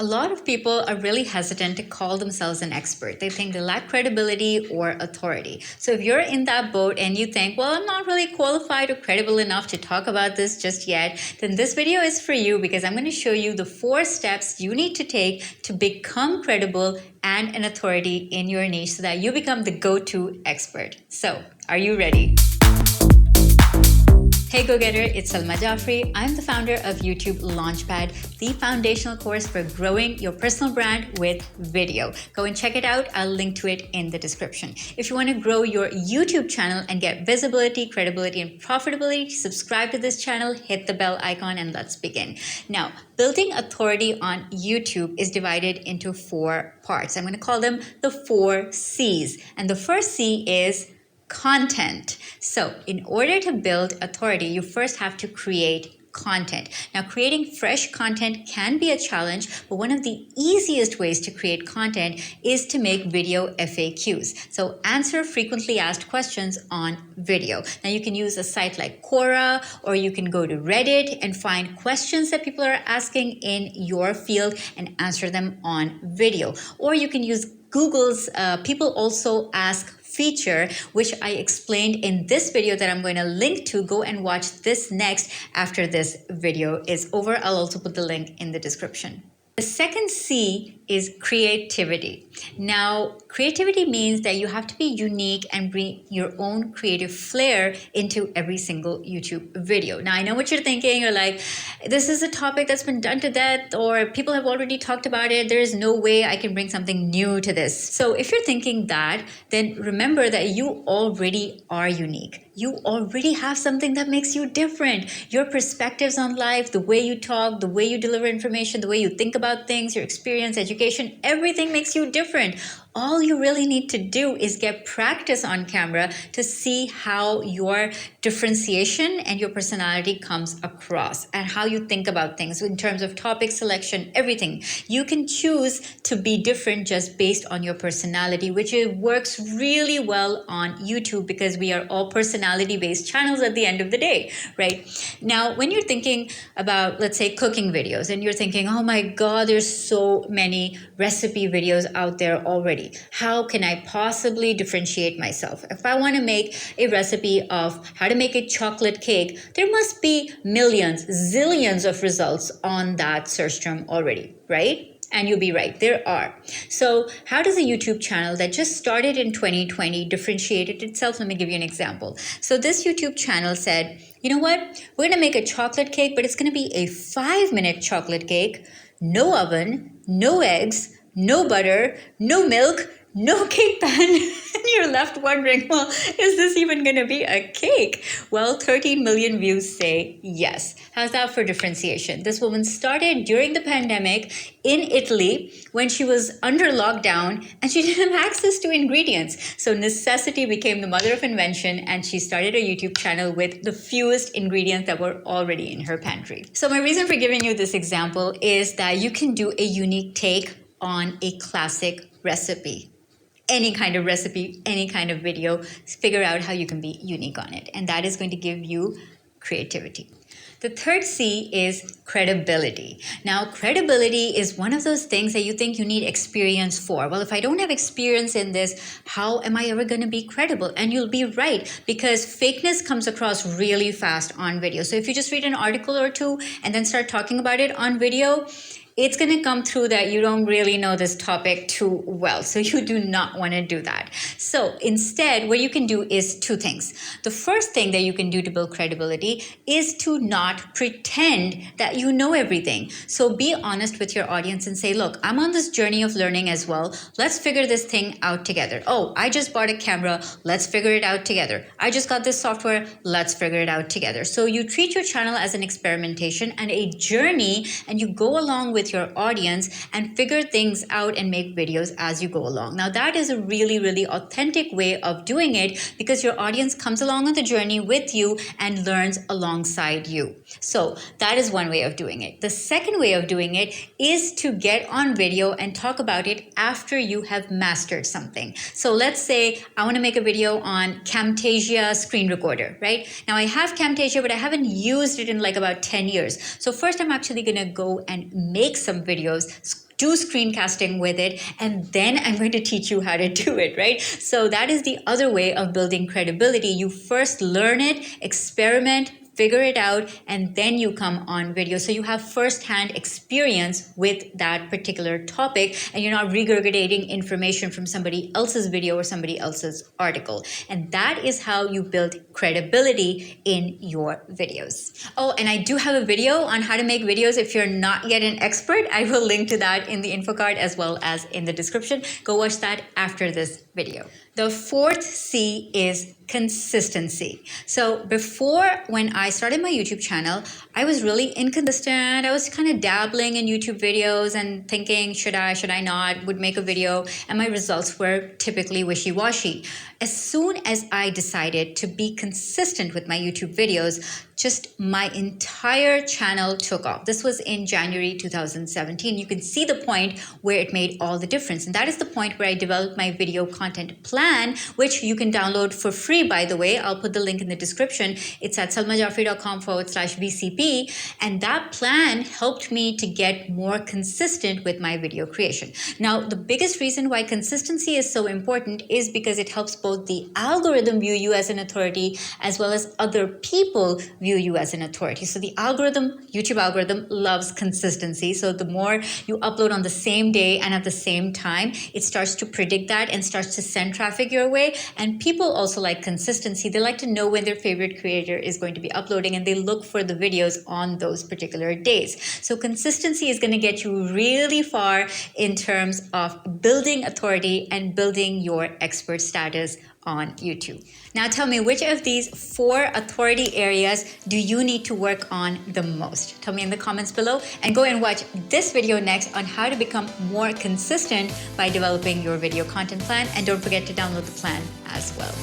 A lot of people are really hesitant to call themselves an expert. They think they lack credibility or authority. So if you're in that boat and you think, well, I'm not really qualified or credible enough to talk about this just yet, then this video is for you because I'm going to show you the 4 steps you need to take to become credible and an authority in your niche so that you become the go-to expert. So, are you ready? Hey go-getter, it's Salma Jafri. I'm the founder of YouTube Launchpad, the foundational course for growing your personal brand with video. Go and check it out. I'll link to it in the description. If you want to grow your YouTube channel and get visibility, credibility, and profitability, subscribe to this channel, hit the bell icon, and let's begin. Now, building authority on YouTube is divided into 4 parts. I'm going to call them the 4 C's. And the first C is content. So in order to build authority, you first have to create content. Now, creating fresh content can be a challenge, but one of the easiest ways to create content is to make video FAQs. So answer frequently asked questions on video. Now, you can use a site like Quora, or you can go to Reddit and find questions that people are asking in your field and answer them on video. Or you can use Google's People Also Ask feature, which I explained in this video that I'm going to link to. Go and watch this next after this video is over. I'll also put the link in the description. The second C is creativity. Now, creativity means that you have to be unique and bring your own creative flair into every single YouTube video. Now, I know what you're thinking. You're like, this is a topic that's been done to death, or people have already talked about it. There is no way I can bring something new to this. So if you're thinking that, then remember that you already are unique. You already have something that makes you different. Your perspectives on life, the way you talk, the way you deliver information, the way you think about things, your experience, education, everything makes you different. All you really need to do is get practice on camera to see how your differentiation and your personality comes across and how you think about things in terms of topic selection, everything. You can choose to be different just based on your personality, which works really well on YouTube because we are all personality-based channels at the end of the day, right? Now, when you're thinking about, let's say, cooking videos, and you're thinking, oh my God, there's so many recipe videos out there already. How can I possibly differentiate myself? If I want to make a recipe of how to make a chocolate cake, there must be millions, zillions of results on that search term already, right? And you'll be right, there are. So how does a YouTube channel that just started in 2020 differentiate itself? Let me give you an example. So this YouTube channel said, you know what? We're going to make a chocolate cake, but it's going to be a 5-minute chocolate cake, no oven, no eggs, no butter, no milk, no cake pan. And you're left wondering, well, is this even going to be a cake? Well, 13 million views say yes. How's that for differentiation? This woman started during the pandemic in Italy when she was under lockdown and she didn't have access to ingredients. So necessity became the mother of invention, and she started a YouTube channel with the fewest ingredients that were already in her pantry. So my reason for giving you this example is that you can do a unique take on a classic recipe. Any kind of recipe, any kind of video, figure out how you can be unique on it. And that is going to give you creativity. The third C is credibility. Now, credibility is one of those things that you think you need experience for. Well, if I don't have experience in this, how am I ever going to be credible? And you'll be right, because fakeness comes across really fast on video. So if you just read an article or two and then start talking about it on video, it's going to come through that you don't really know this topic too well. So you do not want to do that. So instead, what you can do is 2 things. The first thing that you can do to build credibility is to not pretend that you know everything. So be honest with your audience and say, look, I'm on this journey of learning as well. Let's figure this thing out together. Oh, I just bought a camera. Let's figure it out together. I just got this software. Let's figure it out together. So you treat your channel as an experimentation and a journey, and you go along with your audience and figure things out and make videos as you go along. Now, that is a really, really authentic way of doing it because your audience comes along on the journey with you and learns alongside you. So that is one way of doing it. The second way of doing it is to get on video and talk about it after you have mastered something. So let's say I want to make a video on Camtasia screen recorder, right? Now I have Camtasia, but I haven't used it in like about 10 years. So first I'm actually going to go and make some videos do screencasting with it, and then I'm going to teach you how to do it, right? So that is the other way of building credibility. You first learn it, experiment, figure it out, and then you come on video. So you have firsthand experience with that particular topic, and you're not regurgitating information from somebody else's video or somebody else's article. And that is how you build credibility in your videos. Oh, and I do have a video on how to make videos if you're not yet an expert. I will link to that in the info card as well as in the description. Go watch that after this video. The fourth C is consistency. So before, when I started my YouTube channel, I was really inconsistent. I was kind of dabbling in YouTube videos and thinking, should I not, would make a video, and my results were typically wishy-washy. As soon as I decided to be consistent with my YouTube videos, just my entire channel took off. This was in January 2017. You can see the point where it made all the difference. And that is the point where I developed my video content plan, which you can download for free, by the way. I'll put the link in the description. It's at salmajafri.com/VCP. And that plan helped me to get more consistent with my video creation. Now, the biggest reason why consistency is so important is because it helps both the algorithm view you as an authority as well as other people view you as an authority. So the algorithm, YouTube algorithm, loves consistency. So the more you upload on the same day and at the same time, it starts to predict that and starts to send traffic your way. And people also like consistency. They like to know when their favorite creator is going to be uploading, and they look for the videos on those particular days. So consistency is going to get you really far in terms of building authority and building your expert status on YouTube. Now tell me, which of these 4 authority areas do you need to work on the most? Tell me in the comments below, and go and watch this video next on how to become more consistent by developing your video content plan. And don't forget to download the plan as well.